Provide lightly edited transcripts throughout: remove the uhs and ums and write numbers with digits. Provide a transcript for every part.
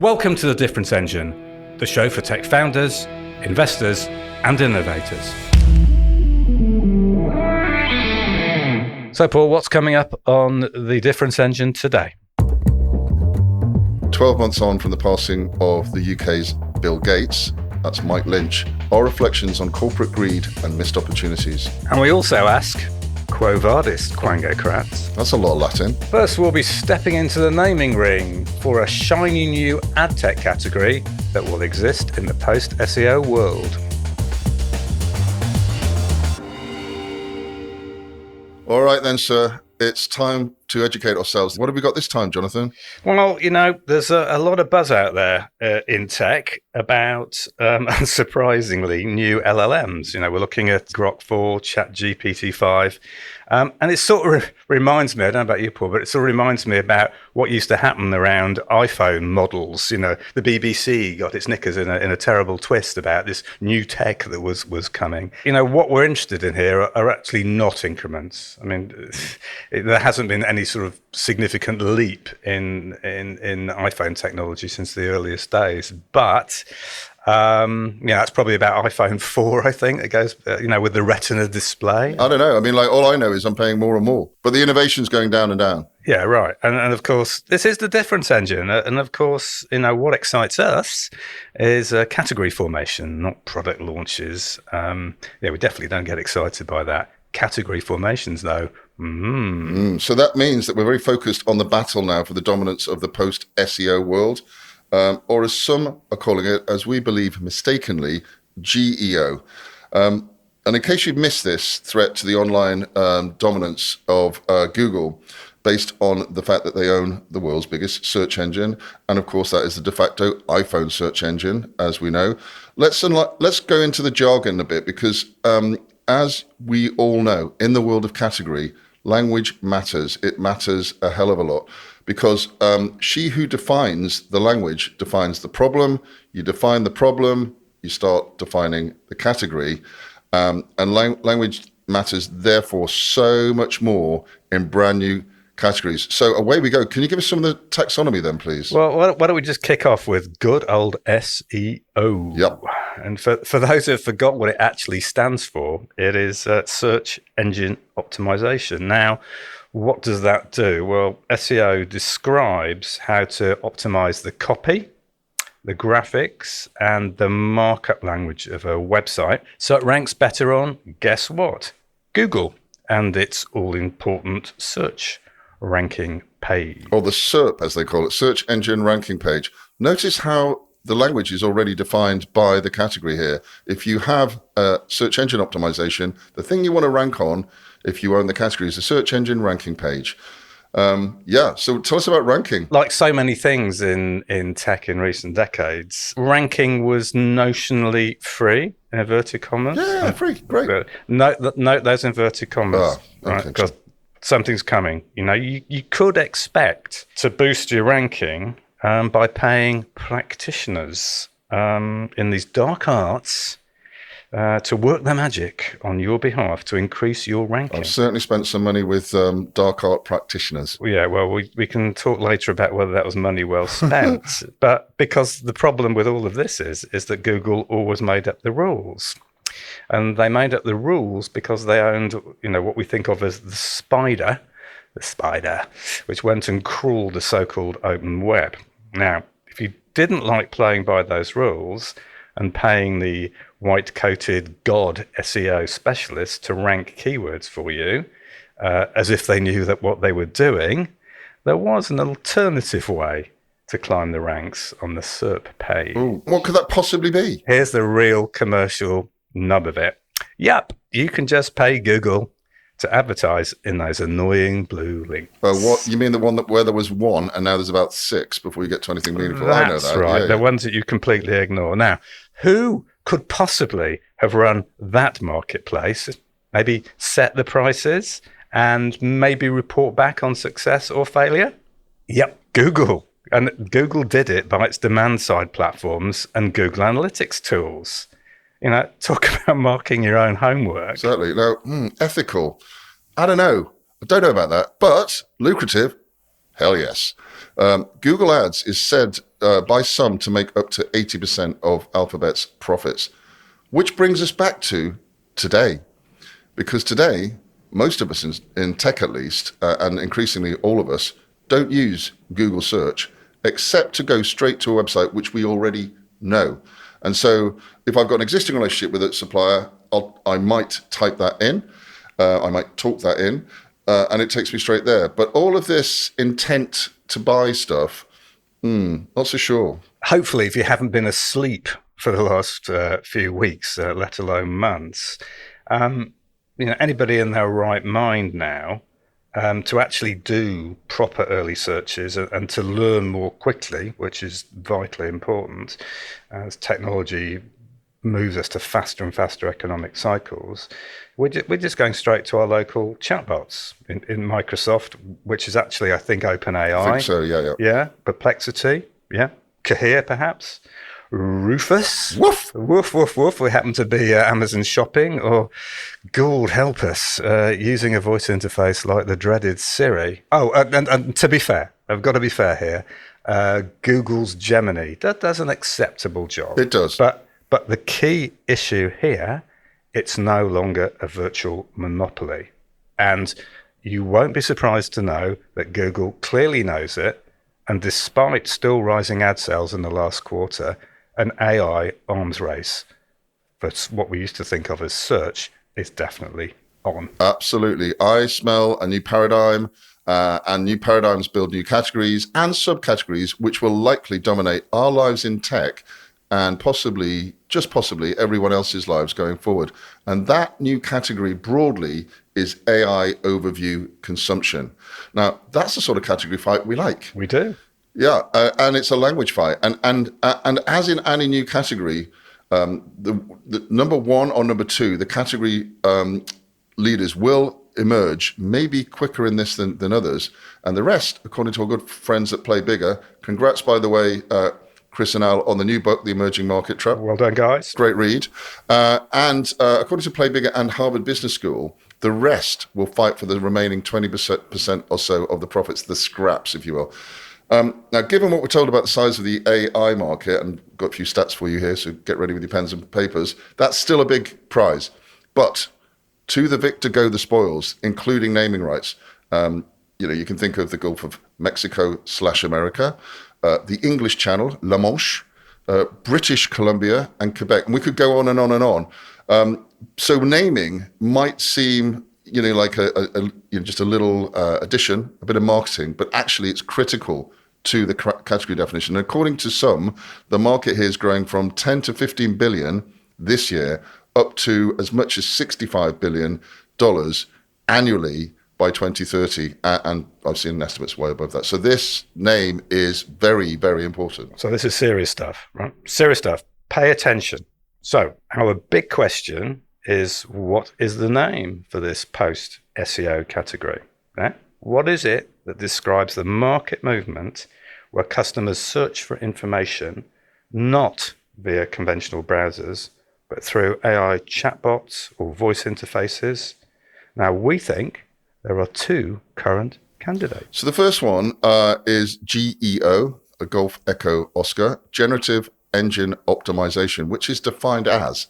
Welcome to The Difference Engine, the show for tech founders, investors, and innovators. So, Paul, what's coming up on The Difference Engine today? 12 months on from the passing of the UK's Bill Gates, that's Mike Lynch, our reflections on corporate greed and missed opportunities. And we also ask, Quo vadis, Quango crats? That's a lot of Latin. First, we'll be stepping into the naming ring for a shiny new adtech category that will exist in the post-SEO world. All right then, sir. It's time to educate ourselves. What have we got this time, Jonathan? Well, there's a lot of buzz out there in tech about, unsurprisingly, new LLMs. We're looking at Grok 4, ChatGPT 5. And it sort of reminds me, I don't know about you, Paul, but it sort of reminds me about what used to happen around iPhone models. The BBC got its knickers in a terrible twist about this new tech that was coming. What we're interested in here are actually not increments. I mean, there hasn't been any sort of significant leap in iPhone technology since the earliest days, but it's probably about iPhone 4, I think. It goes, with the Retina display. I don't know. I mean, all I know is I'm paying more and more, but the innovation's going down and down. Yeah, right. And of course, this is the difference engine. And of course, what excites us is category formation, not product launches. We definitely don't get excited by that. Category formations, though. So that means that we're very focused on the battle now for the dominance of the post-SEO world. Or as some are calling it, as we believe mistakenly, GEO. And in case you've missed this threat to the online dominance of Google, based on the fact that they own the world's biggest search engine, and of course that is the de facto iPhone search engine, as we know. Let's go into the jargon a bit, because as we all know, in the world of category, language matters. It matters a hell of a lot. Because she who defines the language defines the problem. You define the problem, you start defining the category. And language matters, therefore, so much more in brand new categories. So away we go. Can you give us some of the taxonomy then, please? Well, why don't we just kick off with good old SEO? Yep. And for those who have forgotten what it actually stands for, it is search engine optimization. Now, what does that do? Well, SEO describes how to optimize the copy, the graphics, and the markup language of a website so it ranks better on, guess what? Google and its all-important search ranking page. Or the SERP, as they call it, search engine ranking page. Notice how the language is already defined by the category here. If you have search engine optimization, the thing you want to rank on, if you own the category, is the search engine ranking page. So tell us about ranking. Like so many things in tech in recent decades, ranking was notionally free, in inverted commas. Yeah, free, great. Note those inverted commas, right? Okay. Because something's coming. You could expect to boost your ranking by paying practitioners in these dark arts to work their magic on your behalf to increase your ranking. I've certainly spent some money with dark art practitioners. Yeah, well, we can talk later about whether that was money well spent. But because the problem with all of this is that Google always made up the rules. And they made up the rules because they owned, what we think of as the spider, which went and crawled the so-called open web. Now, if you didn't like playing by those rules and paying the white-coated god SEO specialists to rank keywords for you, as if they knew that what they were doing, there was an alternative way to climb the ranks on the SERP page. Ooh, what could that possibly be? Here's the real commercial nub of it. Yep, you can just pay Google to advertise in those annoying blue links. What you mean, the one where there was one and now there's about 6 before you get to anything meaningful? That's I know that. Right. Yeah, the ones that you completely ignore. Now, who could possibly have run that marketplace? Maybe set the prices and maybe report back on success or failure? Yep, Google. And Google did it by its demand-side platforms and Google Analytics tools. Talk about marking your own homework. Exactly. Now, ethical. I don't know about that, but lucrative. Hell yes. Google Ads is said by some to make up to 80% of Alphabet's profits, which brings us back to today. Because today, most of us in tech at least, and increasingly all of us, don't use Google search except to go straight to a website which we already know. And so if I've got an existing relationship with a supplier, I might type that in, I might talk that in, and it takes me straight there. But all of this intent to buy stuff, not so sure. Hopefully, if you haven't been asleep for the last few weeks, let alone months, anybody in their right mind now, to actually do proper early searches and to learn more quickly, which is vitally important as technology moves us to faster and faster economic cycles. We're just going straight to our local chatbots in Microsoft, which is actually, I think, OpenAI. I think so, yeah. Yeah, Perplexity, yeah, Cohere, perhaps. Rufus, Woof! woof, woof, woof. We happen to be Amazon Shopping, or Gould, help us, using a voice interface like the dreaded Siri. Oh, and to be fair, I've got to be fair here. Google's Gemini does an acceptable job. It does. But the key issue here, it's no longer a virtual monopoly, and you won't be surprised to know that Google clearly knows it. And despite still rising ad sales in the last quarter, an AI arms race for what we used to think of as search is definitely on. Absolutely. I smell a new paradigm, and new paradigms build new categories and subcategories, which will likely dominate our lives in tech and possibly, just possibly, everyone else's lives going forward. And that new category broadly is AI overview consumption. Now, that's the sort of category fight we like. We do. Yeah, and it's a language fight. And as in any new category, the number one or number two, the category leaders will emerge, maybe quicker in this than others. And the rest, according to our good friends at Play Bigger, congrats, by the way, Chris and Al, on the new book, The Emerging Market Trap. Well done, guys. Great read. And according to Play Bigger and Harvard Business School, the rest will fight for the remaining 20% or so of the profits, the scraps, if you will. Now, given what we're told about the size of the AI market, and got a few stats for you here, so get ready with your pens and papers, that's still a big prize. But to the victor go the spoils, including naming rights. You can think of the Gulf of Mexico/America, the English Channel, La Manche, British Columbia, and Quebec. And we could go on and on and on. So naming might seem, like just a little addition, a bit of marketing, but actually it's critical to the category definition. And according to some, the market here is growing from 10 to 15 billion this year up to as much as $65 billion annually by 2030. And I've seen estimates way above that. So this name is very, very important. So this is serious stuff, right? Serious stuff. Pay attention. So our big question is, what is the name for this post-SEO category? What is it that describes the market movement where customers search for information not via conventional browsers, but through AI chatbots or voice interfaces? Now, we think there are two current candidates. So the first one is GEO, a Golf Echo Oscar, Generative Engine Optimization, which is defined as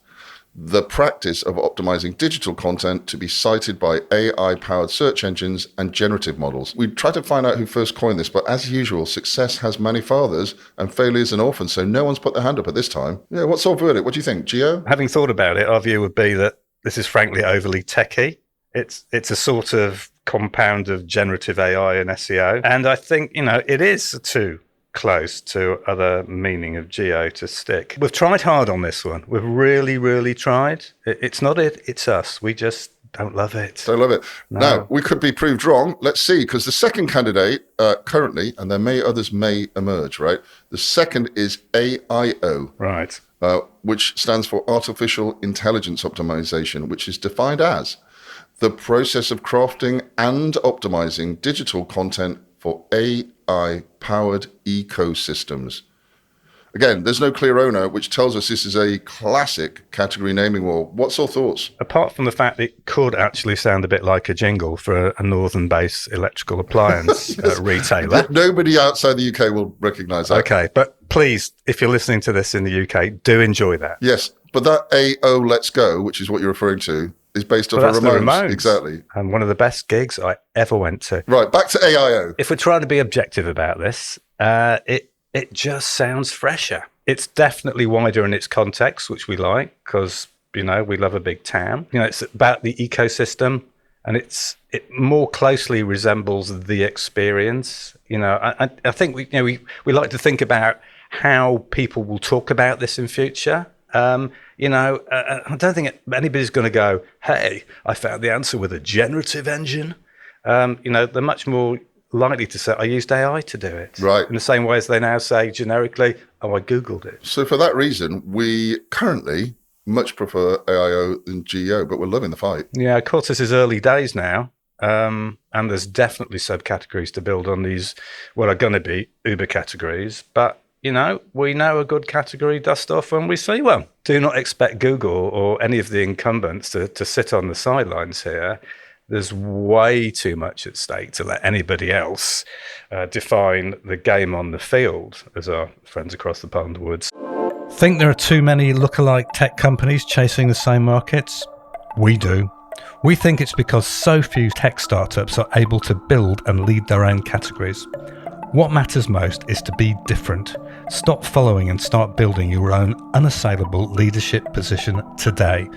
the practice of optimizing digital content to be cited by AI-powered search engines and generative models. We tried to find out who first coined this, but as usual, success has many fathers and failures an orphan, so no one's put their hand up at this time. Yeah, what's our verdict? What do you think, Geo? Having thought about it, our view would be that this is frankly overly techy. It's a sort of compound of generative AI and SEO. And I think, it is too close to other meaning of geo to stick. We've tried hard on this one. We've really, really tried. It's not it, it's us. We just don't love it. Don't love it. No. Now, we could be proved wrong. Let's see, because the second candidate currently, and others may emerge, right? The second is AIO. Right. Which stands for Artificial Intelligence Optimization, which is defined as the process of crafting and optimizing digital content for AI-powered ecosystems. Again, there's no clear owner, which tells us this is a classic category naming war. What's your thoughts? Apart from the fact that it could actually sound a bit like a jingle for a northern-based electrical appliance retailer. Nobody outside the UK will recognise that. Okay, but please, if you're listening to this in the UK, do enjoy that. Yes, but that AIO Let's Go, which is what you're referring to, is based off Well, of that's the Ramones. Ramones. Exactly. And one of the best gigs I ever went to. Right, back to AIO. If we're trying to be objective about this, it just sounds fresher. It's definitely wider in its context, which we like, because, we love a big town. It's about the ecosystem, and it more closely resembles the experience. I think we like to think about how people will talk about this in future. I don't think anybody's going to go, hey, I found the answer with a generative engine. They're much more likely to say, I used AI to do it. Right. In the same way as they now say generically, oh, I Googled it. So for that reason, we currently much prefer AIO than GEO, but we're loving the fight. Yeah, of course, this is early days now. And there's definitely subcategories to build on these, what are going to be Uber categories. But, we know a good category dust off when we see one. Do not expect Google or any of the incumbents to sit on the sidelines here. There's way too much at stake to let anybody else define the game on the field, as our friends across the pond would. Think there are too many lookalike tech companies chasing the same markets? We do. We think it's because so few tech startups are able to build and lead their own categories. What matters most is to be different. Stop following and start building your own unassailable leadership position today.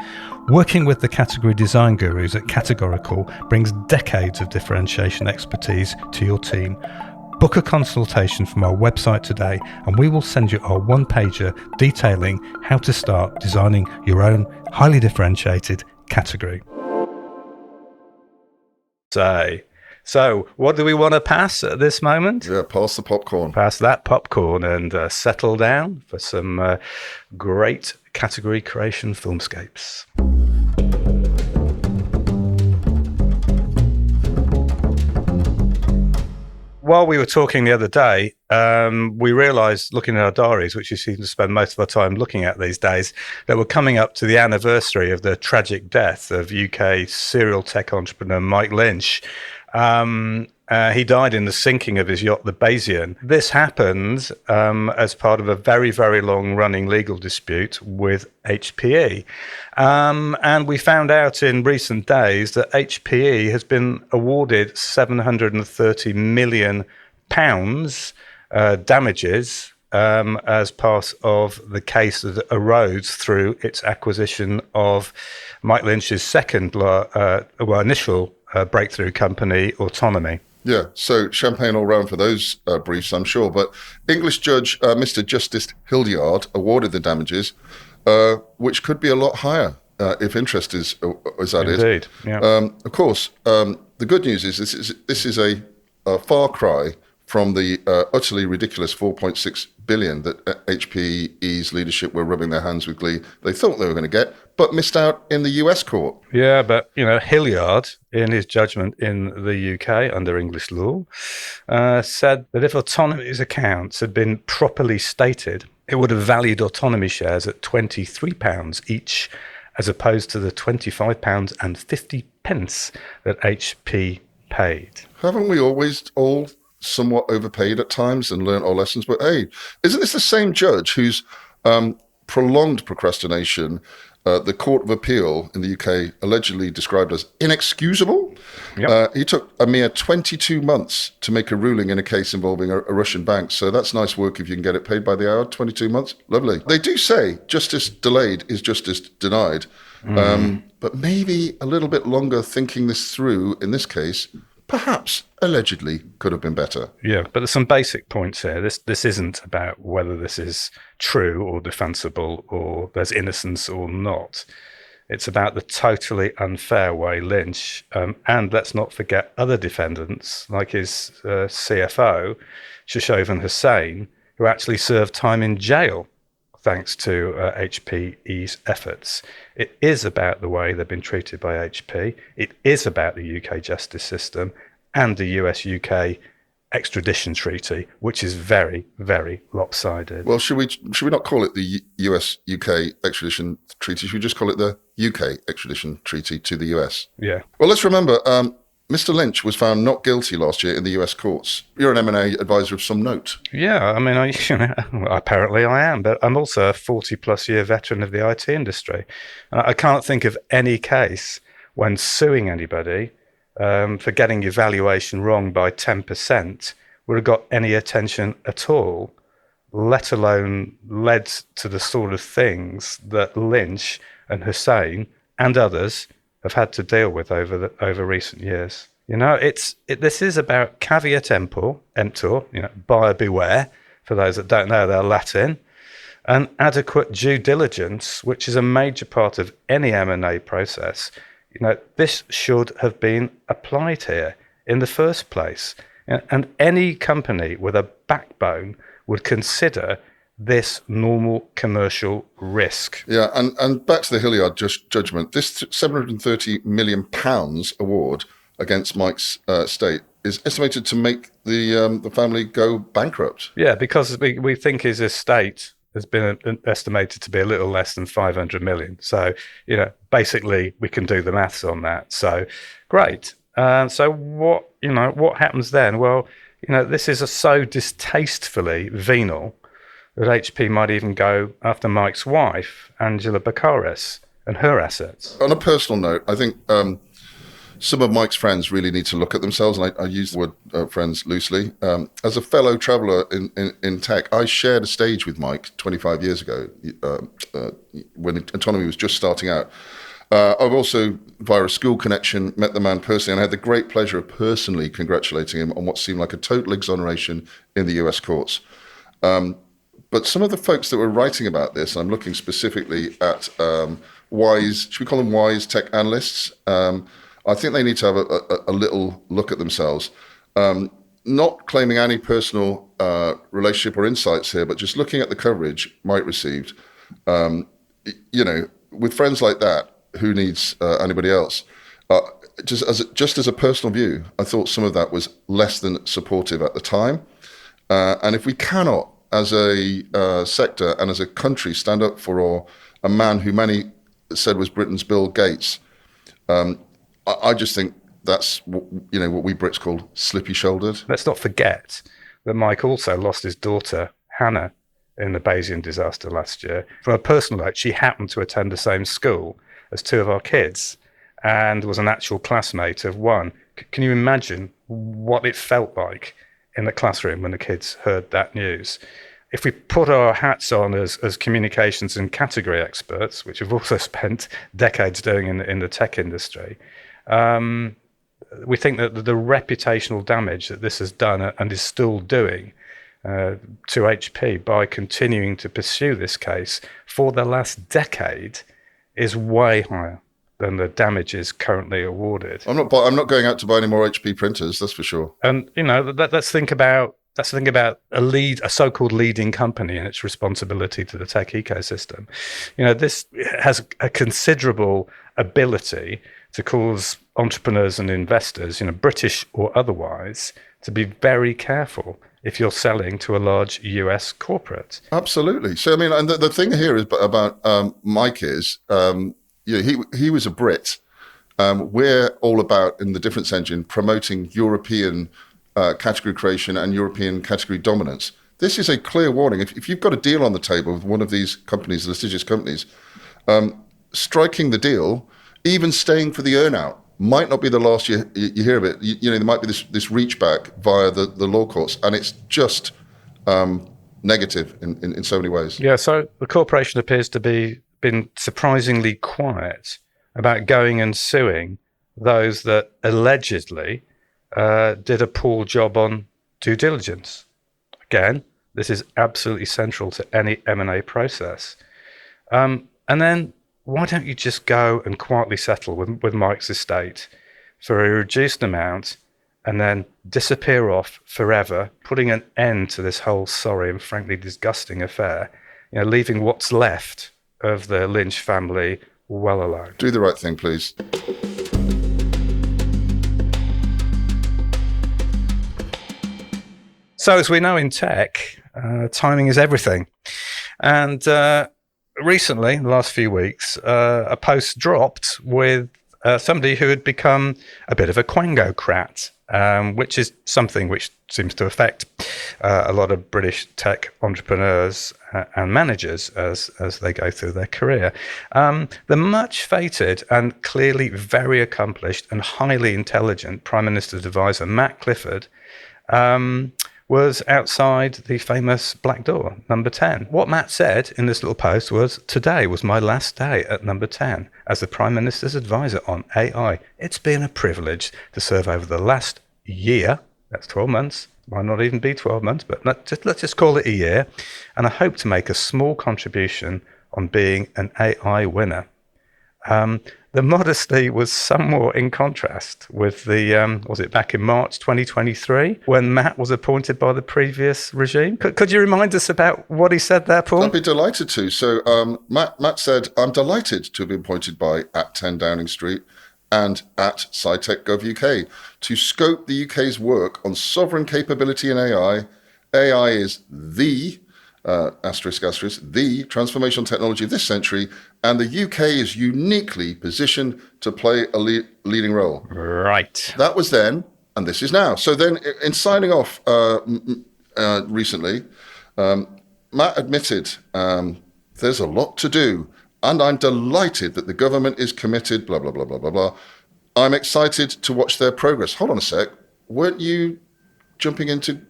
Working with the category design gurus at Categorical brings decades of differentiation expertise to your team. Book a consultation from our website today, and we will send you our one-pager detailing how to start designing your own highly differentiated category. So what do we want to pass at this moment? Yeah, pass the popcorn. Pass that popcorn and settle down for some great category creation filmscapes. While we were talking the other day, we realised, looking at our diaries, which we seem to spend most of our time looking at these days, that we're coming up to the anniversary of the tragic death of UK serial tech entrepreneur Mike Lynch. He died in the sinking of his yacht, the Bayesian. This happened as part of a very, very long-running legal dispute with HPE. And we found out in recent days that HPE has been awarded £730 million damages as part of the case that arose through its acquisition of Mike Lynch's initial breakthrough company, Autonomy. Yeah, so champagne all round for those briefs, I'm sure. But English judge Mr. Justice Hildyard awarded the damages, which could be a lot higher if interest is at it. Indeed, yeah. Of course, the good news is this is a far cry from the utterly ridiculous 4.6 billion that HPE's leadership were rubbing their hands with glee. They thought they were going to get, but missed out in the US court. Yeah, but, Hilliard, in his judgment in the UK under English law, said that if Autonomy's accounts had been properly stated, it would have valued Autonomy shares at £23 each, as opposed to the £25.50 that HP paid. Haven't we always all somewhat overpaid at times and learnt our lessons? But hey, isn't this the same judge whose prolonged procrastination the Court of Appeal in the UK allegedly described as inexcusable? Yep. He took a mere 22 months to make a ruling in a case involving a Russian bank. So that's nice work if you can get it paid by the hour. 22 months, lovely. They do say justice delayed is justice denied. But maybe a little bit longer thinking this through in this case, perhaps, allegedly, could have been better. Yeah, but there's some basic points here. This isn't about whether this is true or defensible or there's innocence or not. It's about the totally unfair way Lynch, and let's not forget other defendants, like his CFO, Shoshovan Hussain, who actually served time in jail thanks to HPE's efforts. It is about the way they've been treated by HP. It is about the UK justice system and the US-UK extradition treaty, which is very, very lopsided. Well, should we not call it the US-UK extradition treaty? Should we just call it the UK extradition treaty to the US? Yeah. Well, let's remember, Mr. Lynch was found not guilty last year in the US courts. You're an M&A advisor of some note. Yeah, I mean, apparently I am, but I'm also a 40-plus year veteran of the IT industry. I can't think of any case when suing anybody for getting your valuation wrong by 10% would have got any attention at all, let alone led to the sort of things that Lynch and Hussein and others have had to deal with over recent years. This is about caveat emptor, buyer beware, for those that don't know their Latin, and adequate due diligence, which is a major part of any M&A process. This should have been applied here in the first place. And any company with a backbone would consider this normal commercial risk. Yeah, and back to the Hilliard judgment, this £730 million award against Mike's estate is estimated to make the family go bankrupt. Yeah, because we think his estate has been estimated to be a little less than 500 million. So, basically we can do the maths on that. So great. So what happens then? Well, this is so distastefully venal that HP might even go after Mike's wife, Angela Baccaris, and her assets. On a personal note, I think some of Mike's friends really need to look at themselves, and I use the word friends loosely. As a fellow traveller in tech, I shared a stage with Mike 25 years ago when autonomy was just starting out. I've also, via a school connection, met the man personally, and I had the great pleasure of personally congratulating him on what seemed like a total exoneration in the US courts. But some of the folks that were writing about this, I'm looking specifically at wise, should we call them wise tech analysts? I think they need to have a little look at themselves. Not claiming any personal relationship or insights here, but just looking at the coverage Mike received. With friends like that, who needs anybody else? Just as a personal view, I thought some of that was less than supportive at the time. And if we cannot, as a sector and as a country, stand up for a man who many said was Britain's Bill Gates, I just think that's what we Brits call slippy-shouldered. Let's not forget that Mike also lost his daughter, Hannah, in the Bayesian disaster last year. From a personal note, she happened to attend the same school as two of our kids and was an actual classmate of one. Can you imagine what it felt like in the classroom when the kids heard that news? If we put our hats on as communications and category experts, which we've also spent decades doing in the tech industry, we think that the reputational damage that this has done and is still doing to HP by continuing to pursue this case for the last decade is way higher than the damages currently awarded. I'm not going out to buy any more HP printers, that's for sure. And let's think about a so-called leading company and its responsibility to the tech ecosystem. This has a considerable ability to cause entrepreneurs and investors, British or otherwise, to be very careful if you're selling to a large US corporate. Absolutely. So, I mean, and the thing here is about Mike is, he was a Brit. We're all about, in the difference engine, promoting European category creation and European category dominance. This is a clear warning. If you've got a deal on the table with one of these companies, litigious companies, striking the deal, even staying for the earnout, might not be the last you hear of it. There might be this reach back via the law courts, and it's just negative in so many ways. Yeah, so the corporation appears to been surprisingly quiet about going and suing those that allegedly did a poor job on due diligence. Again, this is absolutely central to any M&A process. And then why don't you just go and quietly settle with Mike's estate for a reduced amount and then disappear off forever, putting an end to this whole sorry and frankly disgusting affair, leaving what's left of the Lynch family well alone. Do the right thing, please. So as we know in tech, timing is everything. And recently, in the last few weeks, a post dropped with somebody who had become a bit of a Quango-crat, which is something which seems to affect a lot of British tech entrepreneurs and managers as they go through their career. The much feted and clearly very accomplished and highly intelligent Prime Minister's advisor, Matt Clifford, was outside the famous Black Door, number 10. What Matt said in this little post was, "Today was my last day at number 10 as the Prime Minister's advisor on AI. It's been a privilege to serve over the last year," that's 12 months, might not even be 12 months, but let's just call it a year, "and I hope to make a small contribution on being an AI winner." The modesty was somewhat in contrast with the, was it back in March 2023, when Matt was appointed by the previous regime? Could you remind us about what he said there, Paul? I'd be delighted to. So Matt said, "I'm delighted to have been appointed by at 10 Downing Street and at SciTech Gov UK to scope the UK's work on sovereign capability in AI. AI is the asterisk, the transformational technology of this century, and the UK is uniquely positioned to play a leading role." Right. That was then, and this is now. So then, in signing off recently, Matt admitted there's a lot to do, and I'm delighted that the government is committed, blah, blah, blah, blah, blah, blah. I'm excited to watch their progress. Hold on a sec. Weren't you jumping in to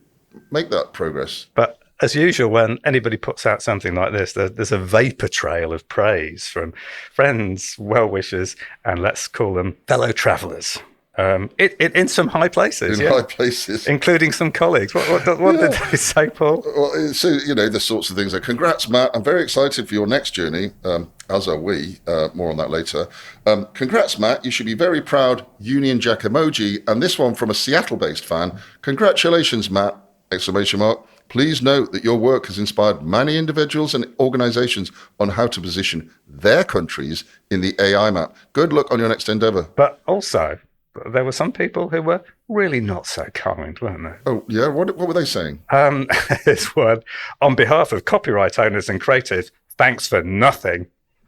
make that progress? But as usual, when anybody puts out something like this, there's a vapor trail of praise from friends, well-wishers, and let's call them fellow travellers. In some high places, high places, including some colleagues. What did they say, Paul? Well, so the sorts of things. Congrats, Matt. I'm very excited for your next journey. As are we. More on that later. Congrats, Matt. You should be very proud. Union Jack emoji, and this one from a Seattle-based fan. Congratulations, Matt! Exclamation mark. Please note that your work has inspired many individuals and organizations on how to position their countries in the AI map. Good luck on your next endeavor. But also, there were some people who were really not so kind, weren't they? Oh, yeah? What were they saying? This one, on behalf of copyright owners and creators, thanks for nothing.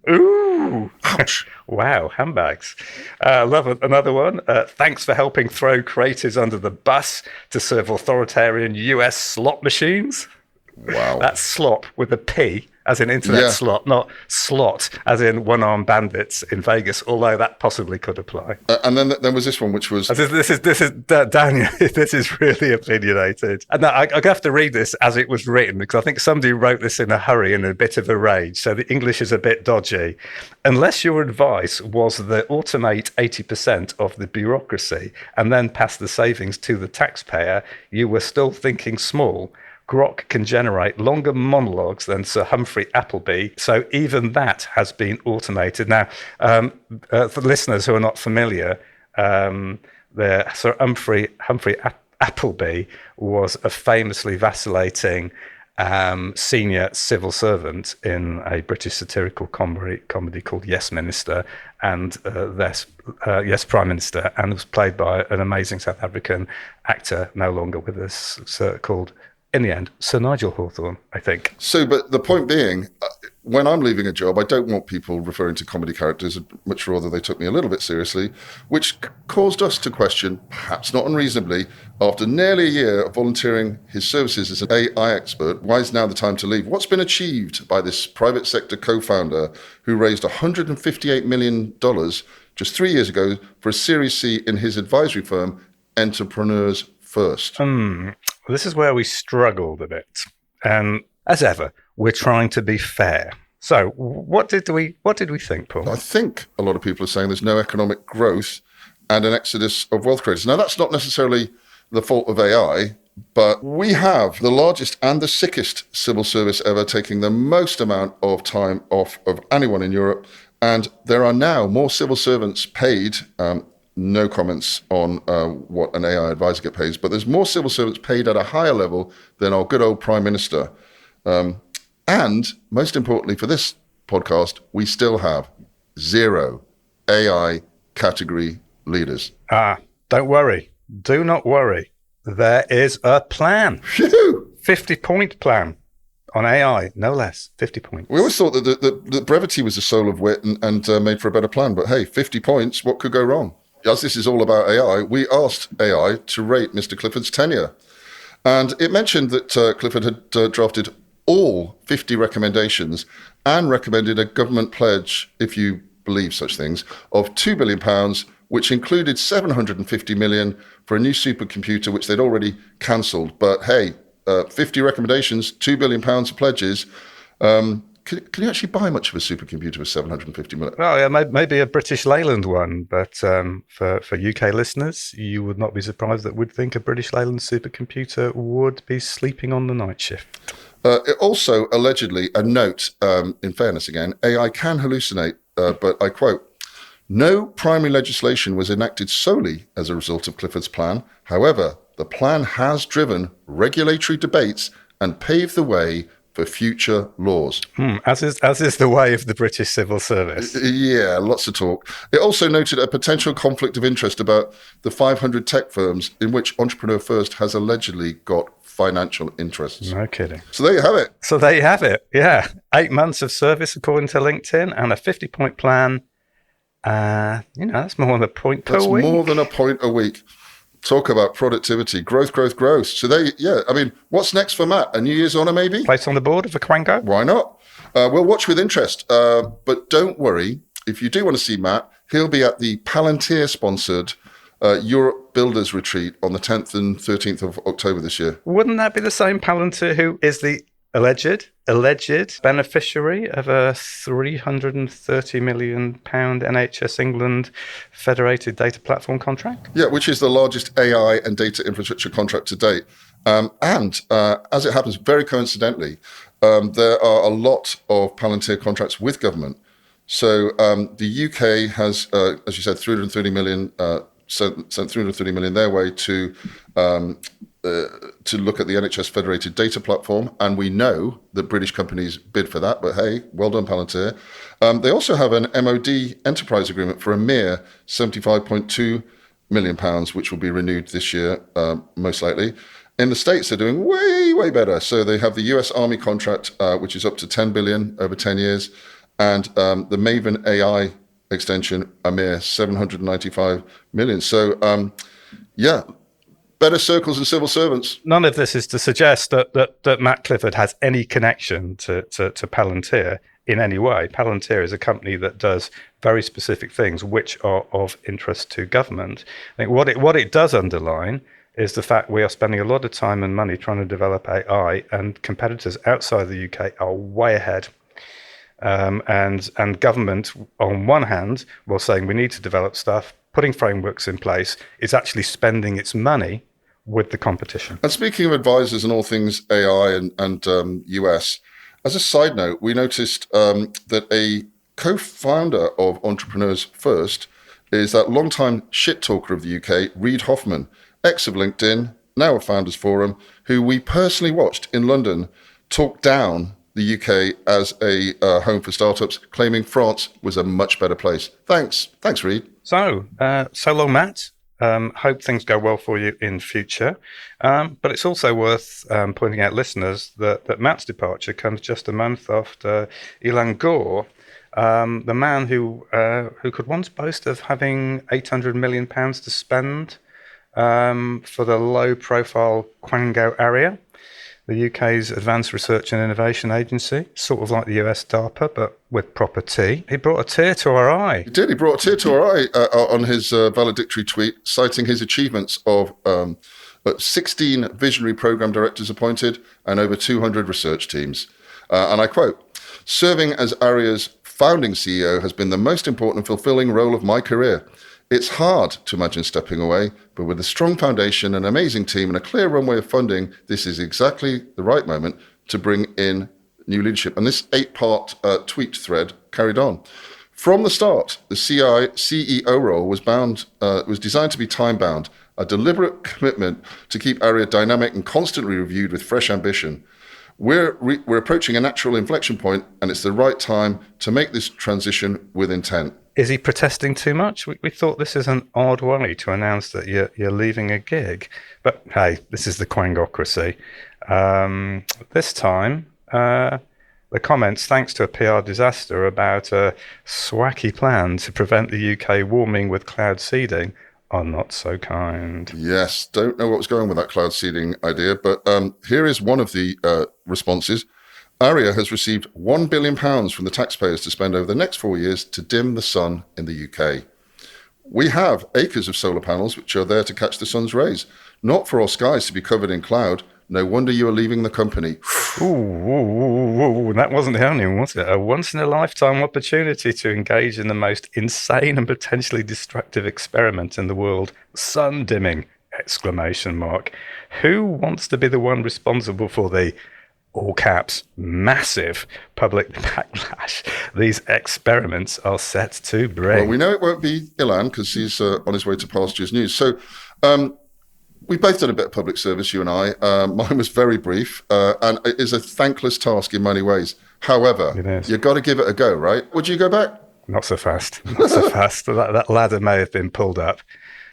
Ooh. Ouch. Wow, handbags. Love another one. Thanks for helping throw creators under the bus to serve authoritarian US slot machines. Wow. That's slop with a P, as in internet slot, not slot, as in one-armed bandits in Vegas, although that possibly could apply. And then there was this one, which was... This is Daniel, this is really opinionated. And I have to read this as it was written, because I think somebody wrote this in a hurry and a bit of a rage, so the English is a bit dodgy. Unless your advice was to automate 80% of the bureaucracy and then pass the savings to the taxpayer, you were still thinking small. Grok can generate longer monologues than Sir Humphrey Appleby, so even that has been automated. Now, for listeners who are not familiar, Sir Humphrey Appleby was a famously vacillating senior civil servant in a British satirical comedy called Yes Minister, and Yes Prime Minister, and was played by an amazing South African actor, no longer with us, called, in the end, Sir Nigel Hawthorne, I think. So, but the point being, when I'm leaving a job, I don't want people referring to comedy characters, much rather they took me a little bit seriously, which caused us to question, perhaps not unreasonably, after nearly a year of volunteering his services as an AI expert, why is now the time to leave? What's been achieved by this private sector co-founder who raised $158 million just 3 years ago for a Series C in his advisory firm, Entrepreneurs First? This is where we struggled a bit. And as ever, we're trying to be fair. So what did we think, Paul? I think a lot of people are saying there's no economic growth and an exodus of wealth creators. Now, that's not necessarily the fault of AI, but we have the largest and the sickest civil service ever, taking the most amount of time off of anyone in Europe. And there are now more civil servants paid. No comments on what an AI advisor gets paid, but there's more civil servants paid at a higher level than our good old Prime Minister. And most importantly for this podcast, we still have 0 AI category leaders. Don't worry. Do not worry. there is a plan. Phew! 50-point plan on AI, no less. 50 points. We always thought that the brevity was the soul of wit and made for a better plan. But hey, 50 points, what could go wrong? As this is all about AI, we asked AI to rate Mr. Clifford's tenure. And it mentioned that Clifford had drafted all 50 recommendations and recommended a government pledge, if you believe such things, of £2 billion, which included 750 million for a new supercomputer, which they'd already cancelled. But hey, 50 recommendations, £2 billion of pledges. Can you actually buy much of a supercomputer with 750 million? Well, yeah, maybe a British Leyland one, but for UK listeners, you would not be surprised that we'd think a British Leyland supercomputer would be sleeping on the night shift. It also, allegedly, a note, in fairness again, AI can hallucinate, but I quote, "No primary legislation was enacted solely as a result of Clifford's plan. However, the plan has driven regulatory debates and paved the way for future laws." As is the way of the British civil service. Yeah, lots of talk. It also noted a potential conflict of interest about the 500 tech firms in which Entrepreneur First has allegedly got financial interests. No kidding. So there you have it. Yeah. 8 months of service, according to LinkedIn, and a 50-point plan. That's more than a point per week. That's more than a point a week. Talk about productivity, growth. So what's next for Matt? A New Year's honour, maybe? Place on the board of a Quango? Why not? We'll watch with interest. But don't worry, if you do want to see Matt, he'll be at the Palantir-sponsored Europe Builders Retreat on the 10th and 13th of October this year. Wouldn't that be the same Palantir who is the alleged beneficiary of a £330 million NHS England federated data platform contract? Yeah, which is the largest AI and data infrastructure contract to date. As it happens, very coincidentally, there are a lot of Palantir contracts with government. So the UK has, as you said, 330 million, sent 330 million their way to look at the NHS federated data platform, and we know that British companies bid for that, but hey, well done, Palantir. They also have an MOD enterprise agreement for a mere £75.2 million, which will be renewed this year, most likely. In the States, they're doing way better. So they have the US Army contract, which is up to 10 billion over 10 years, and the Maven AI extension, a mere 795 million. So, better circles and civil servants. None of this is to suggest that Matt Clifford has any connection to Palantir in any way. Palantir is a company that does very specific things which are of interest to government. I think what it does underline is the fact we are spending a lot of time and money trying to develop AI, and competitors outside the UK are way ahead. And government, on one hand, while saying we need to develop stuff, putting frameworks in place, is actually spending its money with the competition. And speaking of advisors and all things AI and US, as a side note, we noticed that a co-founder of Entrepreneurs First is that longtime shit talker of the UK, Reid Hoffman, ex of LinkedIn, now of Founders Forum, who we personally watched in London talk down the UK as a home for startups, claiming France was a much better place. Thanks, Reid. So long, Matt. Hope things go well for you in future. But it's also worth pointing out, listeners, that Matt's departure comes just a month after Elon Gore, the man who could once boast of having £800 million to spend for the low-profile Quango area, the UK's Advanced Research and Innovation Agency, sort of like the US DARPA, but with proper T. He brought a tear to our eye. He did. He brought a tear to our eye on his valedictory tweet, citing his achievements of 16 visionary program directors appointed and over 200 research teams. And I quote, "Serving as ARIA's founding CEO has been the most important and fulfilling role of my career. It's hard to imagine stepping away, but with a strong foundation, an amazing team, and a clear runway of funding, this is exactly the right moment to bring in new leadership." And this 8-part tweet thread carried on. From the start, the CEO role was designed to be time-bound, a deliberate commitment to keep ARIA dynamic and constantly reviewed with fresh ambition. We're approaching a natural inflection point, and it's the right time to make this transition with intent. Is he protesting too much? We thought this is an odd way to announce that you're leaving a gig. But hey, this is the Quangocracy. This time, the comments, thanks to a PR disaster about a swacky plan to prevent the UK warming with cloud seeding, are not so kind. Yes, don't know what was going on with that cloud seeding idea, but here is one of the responses. AIO has received £1 billion from the taxpayers to spend over the next 4 years to dim the sun in the UK. We have acres of solar panels which are there to catch the sun's rays, not for our skies to be covered in cloud. No wonder you are leaving the company. Ooh, that wasn't the only one, was it? A once-in-a-lifetime opportunity to engage in the most insane and potentially destructive experiment in the world. Sun dimming! ! Who wants to be the one responsible for the, all caps, massive public backlash these experiments are set to bring? Well, we know it won't be Ilan because he's on his way to pastures news. So we both done a bit of public service, you and I. Mine was very brief and it is a thankless task in many ways. However, you've got to give it a go, right? Would you go back? Not so fast. Not so fast. That ladder may have been pulled up.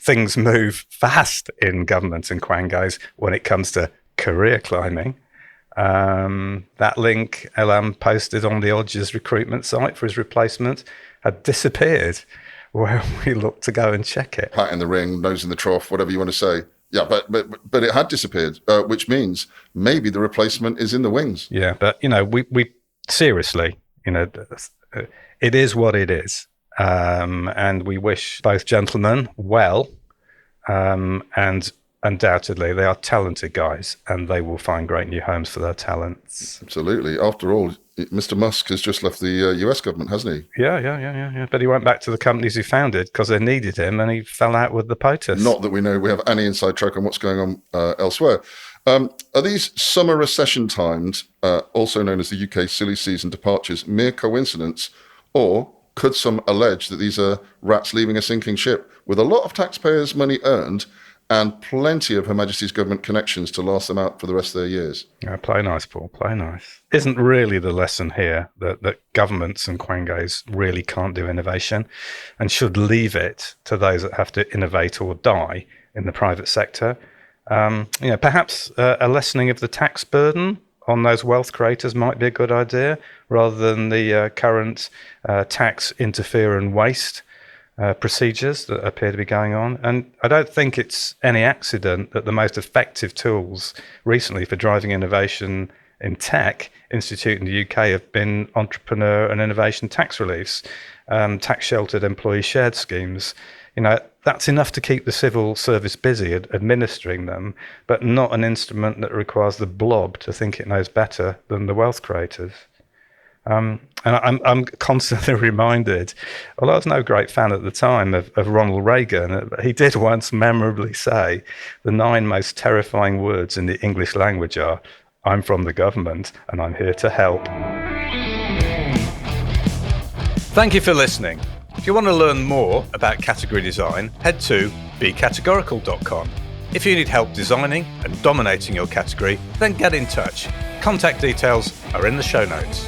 Things move fast in government and Quangos when it comes to career climbing. That link Elam posted on the Odgers recruitment site for his replacement had disappeared where we looked to go and check it. Hat in the ring, nose in the trough, whatever you want to say. Yeah, but it had disappeared, which means maybe the replacement is in the wings. Yeah, but, we seriously, it is what it is. And we wish both gentlemen well, and undoubtedly they are talented guys and they will find great new homes for their talents. Absolutely. After all, Mr. Musk has just left the US government, hasn't he? Yeah. But he went back to the companies he founded because they needed him and he fell out with the POTUS. Not that we know we have any inside track on what's going on elsewhere. Are these summer recession times, also known as the UK silly season departures, mere coincidence, or could some allege that these are rats leaving a sinking ship with a lot of taxpayers' money earned and plenty of Her Majesty's government connections to last them out for the rest of their years? Yeah, play nice, Paul, play nice. Isn't really the lesson here that governments and Quangos really can't do innovation and should leave it to those that have to innovate or die in the private sector? Perhaps a lessening of the tax burden on those wealth creators might be a good idea, rather than the current tax interfere and waste procedures that appear to be going on. And I don't think it's any accident that the most effective tools recently for driving innovation in tech institute in the UK have been entrepreneur and innovation tax reliefs, tax sheltered employee shared schemes. That's enough to keep the civil service busy administering them, but not an instrument that requires the blob to think it knows better than the wealth creators. And I'm constantly reminded, although I was no great fan at the time of Ronald Reagan, he did once memorably say the 9 most terrifying words in the English language are, "I'm from the government and I'm here to help." Thank you for listening. If you want to learn more about category design, head to becategorical.com. If you need help designing and dominating your category, then get in touch. Contact details are in the show notes.